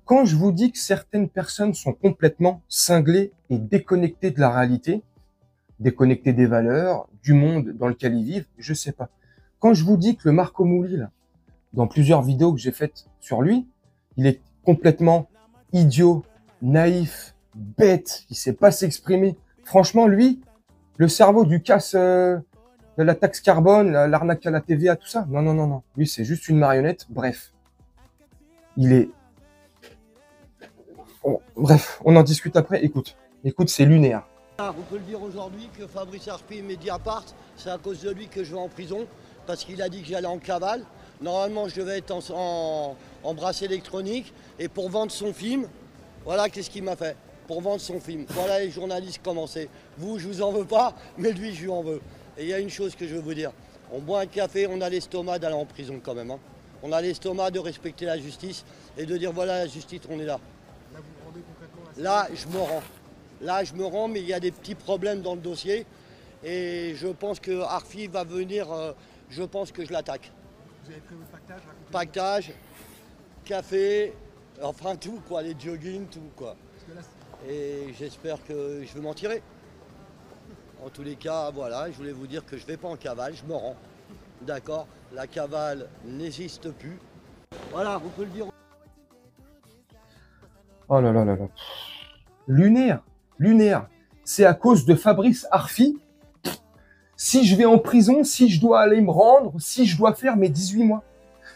Quand je vous dis que certaines personnes sont complètement cinglées et déconnectées de la réalité, déconnectées des valeurs, du monde dans lequel ils vivent, je sais pas. Quand je vous dis que le Marco Mouli, là, dans plusieurs vidéos que j'ai faites sur lui, il est complètement idiot, naïf, bête, il sait pas s'exprimer. Franchement, lui, le cerveau du casse de la taxe carbone, l'arnaque à la TVA, tout ça, non, non, non, non. Lui, c'est juste une marionnette. Bref, il est... Bref, on en discute après. Écoute, c'est lunaire. On peut le dire aujourd'hui que Fabrice Arfi, Mediapart, c'est à cause de lui que je vais en prison, parce qu'il a dit que j'allais en cavale. Normalement, je devais être en bracelet électronique, et pour vendre son film, voilà qu'est-ce qu'il m'a fait. Pour vendre son film. Voilà les journalistes commençaient. Vous, je vous en veux pas, mais lui, je lui en veux. Et il y a une chose que je veux vous dire. On boit un café, on a l'estomac d'aller en prison quand même. Hein. On a l'estomac de respecter la justice et de dire voilà la justice, on est là. Là, vous vous rendez concrètement là, je me rends. Là, je me rends, mais il y a des petits problèmes dans le dossier. Et je pense que Arfi va venir, je pense que je l'attaque. Vous avez prévu le pactage? Pactage, café, enfin tout quoi, les jogging, tout quoi. Là, et j'espère que je vais m'en tirer. En tous les cas, voilà, je voulais vous dire que je ne vais pas en cavale, je me rends. D'accord? La cavale n'existe plus. Voilà, on peut le dire. Oh là là là là. Lunaire, lunaire. C'est à cause de Fabrice Arfi. Si je vais en prison, si je dois aller me rendre, si je dois faire mes 18 mois.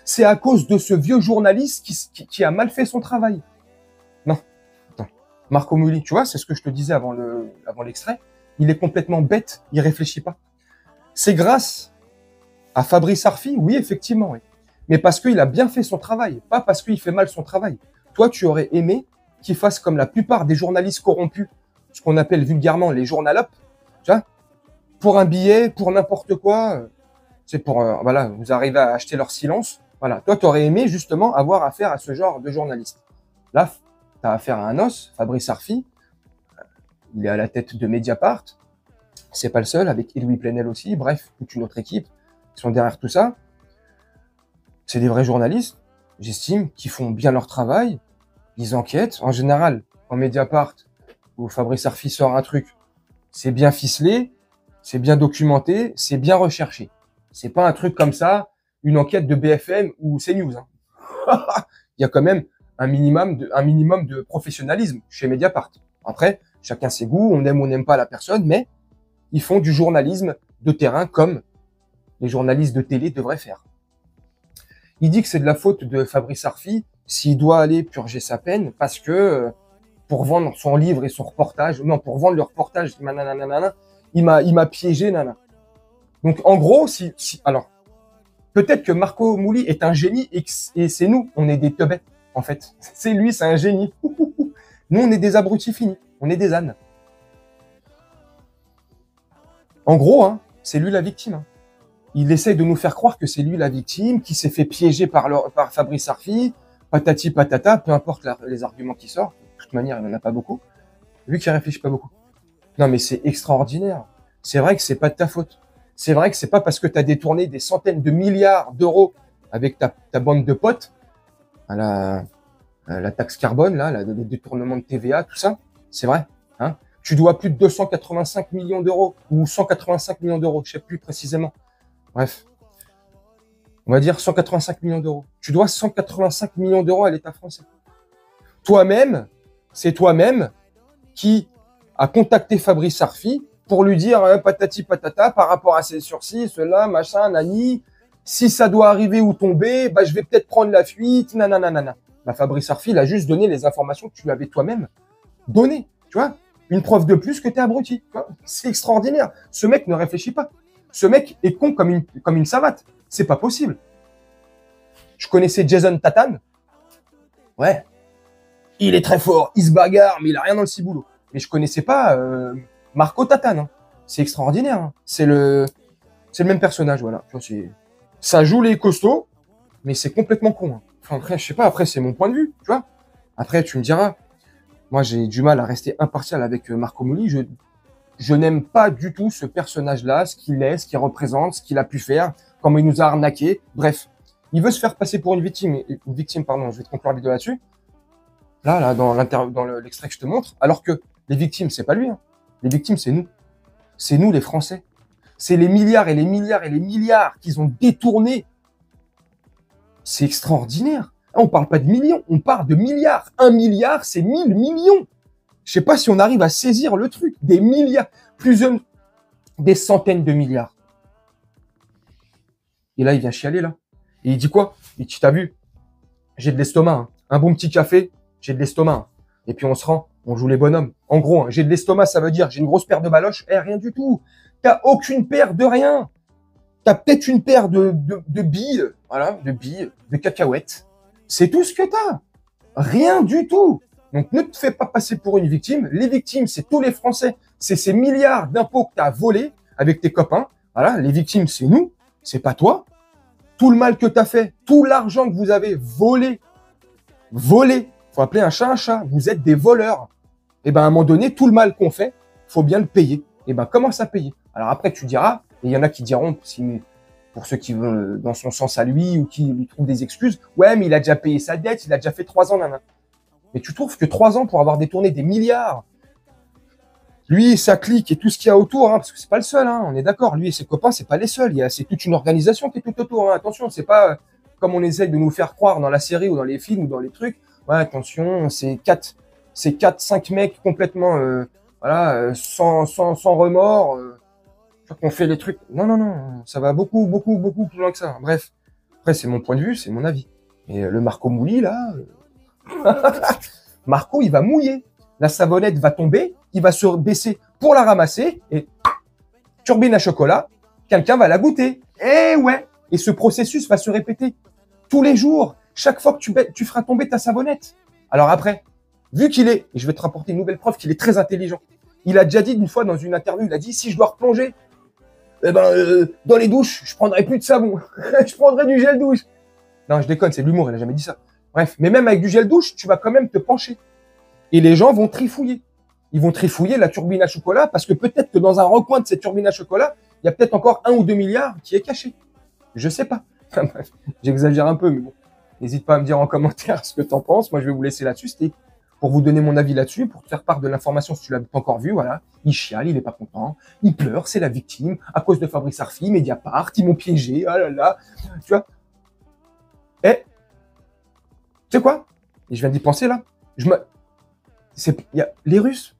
C'est à cause de ce vieux journaliste qui a mal fait son travail. Non. Attends. Marco Mouli, tu vois, c'est ce que je te disais avant l'extrait. Il est complètement bête, il réfléchit pas. C'est grâce à Fabrice Arfi, oui, effectivement, oui. Mais parce qu'il a bien fait son travail, pas parce qu'il fait mal son travail. Toi, tu aurais aimé qu'il fasse comme la plupart des journalistes corrompus, ce qu'on appelle vulgairement les journalopes, tu vois, pour un billet, pour n'importe quoi, c'est pour, voilà, vous arrivez à acheter leur silence. Voilà, toi, tu aurais aimé justement avoir affaire à ce genre de journaliste. Là, tu as affaire à un os, Fabrice Arfi, il est à la tête de Mediapart, c'est pas le seul, avec Edoui Plenel aussi, bref, toute une autre équipe qui sont derrière tout ça. C'est des vrais journalistes, j'estime, qui font bien leur travail, ils enquêtent. En général, en Mediapart, où Fabrice Arfi sort un truc, c'est bien ficelé, c'est bien documenté, c'est bien recherché. C'est pas un truc comme ça, une enquête de BFM ou CNews. Hein. Il y a quand même un minimum de professionnalisme chez Mediapart. Après, chacun ses goûts, on aime ou on n'aime pas la personne, mais ils font du journalisme de terrain comme les journalistes de télé devraient faire. Il dit que c'est de la faute de Fabrice Arfi s'il doit aller purger sa peine parce que pour vendre son livre et son reportage, non, pour vendre le reportage, nanana, il m'a piégé, nana. Donc en gros, alors peut-être que Marco Mouli est un génie et c'est nous, on est des teubets en fait. C'est lui, c'est un génie. Nous, on est des abrutis finis, on est des ânes. En gros, hein, c'est lui la victime. Hein. Il essaye de nous faire croire que c'est lui la victime, qui s'est fait piéger par Fabrice Arfi, patati patata, peu importe les arguments qui sortent. De toute manière, il n'en a pas beaucoup. Lui qui réfléchit pas beaucoup. Non, mais c'est extraordinaire. C'est vrai que c'est pas de ta faute. C'est vrai que c'est pas parce que tu as détourné des centaines de milliards d'euros avec ta bande de potes, à la taxe carbone, là, le détournement de TVA, tout ça. C'est vrai. Hein. Tu dois plus de 285 millions d'euros ou 185 millions d'euros, je sais plus précisément. Bref, on va dire 185 millions d'euros. Tu dois 185 millions d'euros à l'État français. Toi-même, c'est toi-même qui a contacté Fabrice Arfi pour lui dire patati patata par rapport à ses sursis, cela, machin, nani. Si ça doit arriver ou tomber, bah, je vais peut-être prendre la fuite, nanana. Bah, Fabrice Arfi, il a juste donné les informations que tu lui avais toi-même données. Tu vois, une preuve de plus que t'es abruti. C'est extraordinaire. Ce mec ne réfléchit pas. Ce mec est con comme une savate. C'est pas possible. Je connaissais Jason Tatane. Ouais. Il est très fort. Il se bagarre, mais il a rien dans le ciboulot. Mais je connaissais pas Marco Tatane. Hein. C'est extraordinaire. Hein. C'est le même personnage, voilà. Ça joue les costauds, mais c'est complètement con. Hein. Enfin, après, je sais pas. Après, c'est mon point de vue, tu vois. Après, tu me diras. Moi, j'ai du mal à rester impartial avec Marco Mouli. Je n'aime pas du tout ce personnage-là, ce qu'il est, ce qu'il représente, ce qu'il a pu faire, comment il nous a arnaqué. Bref, il veut se faire passer pour une victime, pardon, je vais te conclure la vidéo là-dessus. Là, dans l'extrait que je te montre, alors que les victimes, c'est pas lui. Hein. Les victimes, c'est nous. C'est nous, les Français. C'est les milliards et les milliards et les milliards qu'ils ont détournés. C'est extraordinaire. On parle pas de millions, on parle de milliards. 1 milliard, c'est 1000 millions. Je sais pas si on arrive à saisir le truc. Des milliards, des centaines de milliards. Et là, il vient chialer, là. Et il dit quoi? Il dit, t'as vu? J'ai de l'estomac. Hein. Un bon petit café, j'ai de l'estomac. Hein. Et puis on se rend, on joue les bonhommes. En gros, hein, j'ai de l'estomac, ça veut dire j'ai une grosse paire de baloches. Eh, rien du tout. T'as aucune paire de rien. T'as peut-être une paire de billes, voilà, de cacahuètes. C'est tout ce que t'as. Rien du tout. Donc, ne te fais pas passer pour une victime. Les victimes, c'est tous les Français. C'est ces milliards d'impôts que t'as volés avec tes copains. Voilà, les victimes, c'est nous. C'est pas toi. Tout le mal que t'as fait, tout l'argent que vous avez volé. Faut appeler un chat. Vous êtes des voleurs. Et ben, à un moment donné, tout le mal qu'on fait, faut bien le payer. Et ben, commence à payer. Alors après, tu diras, et il y en a qui diront, pour ceux qui vont dans son sens à lui ou qui lui trouvent des excuses, ouais, mais il a déjà payé sa dette, il a déjà fait 3 ans, nana. Mais tu trouves que 3 ans pour avoir détourné des milliards, lui, sa clique et tout ce qu'il y a autour, hein, parce que c'est pas le seul, hein, on est d'accord, lui et ses copains, c'est pas les seuls, c'est toute une organisation qui est tout autour, hein, attention, c'est pas comme on essaye de nous faire croire dans la série ou dans les films ou dans les trucs, ouais, attention, c'est 5 mecs complètement, sans remords, qu'on fait les trucs. Non, ça va beaucoup plus loin que ça. Bref, après, c'est mon point de vue, c'est mon avis. Et le Marco Mouli, là, Marco, il va mouiller. La savonnette va tomber, il va se baisser pour la ramasser, et turbine à chocolat, quelqu'un va la goûter. Et ouais, et ce processus va se répéter tous les jours, chaque fois que tu feras tomber ta savonnette. Alors après, vu qu'il est, et je vais te rapporter une nouvelle preuve qu'il est très intelligent, il a déjà dit une fois dans une interview, il a dit, si je dois replonger, dans les douches, je prendrai plus de savon. Je prendrai du gel douche. Non, je déconne, c'est de l'humour, il a jamais dit ça. Bref, mais même avec du gel douche, tu vas quand même te pencher. Et les gens vont trifouiller. Ils vont trifouiller la turbine à chocolat parce que peut-être que dans un recoin de cette turbine à chocolat, il y a peut-être encore 1 ou 2 milliards qui est caché. Je sais pas. Bref, j'exagère un peu, mais bon. N'hésite pas à me dire en commentaire ce que t'en penses. Moi, je vais vous laisser là-dessus. C'était pour vous donner mon avis là-dessus, pour te faire part de l'information si tu l'as pas encore vu, voilà. Il chiale, il est pas content, il pleure, c'est la victime, à cause de Fabrice Arfi, Mediapart, ils m'ont piégé, ah là là, tu vois. Et, tu sais quoi? Et je viens d'y penser là. Les Russes.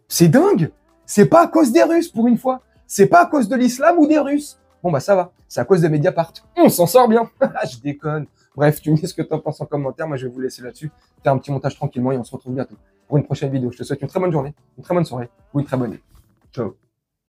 C'est dingue. C'est pas à cause des Russes pour une fois. C'est pas à cause de l'islam ou des Russes. Bon bah ça va. C'est à cause de Mediapart. On s'en sort bien. Je déconne. Bref, tu me dis ce que tu en penses en commentaire. Moi, je vais vous laisser là-dessus. Faire un petit montage tranquillement et on se retrouve bientôt pour une prochaine vidéo. Je te souhaite une très bonne journée, une très bonne soirée ou une très bonne nuit. Ciao.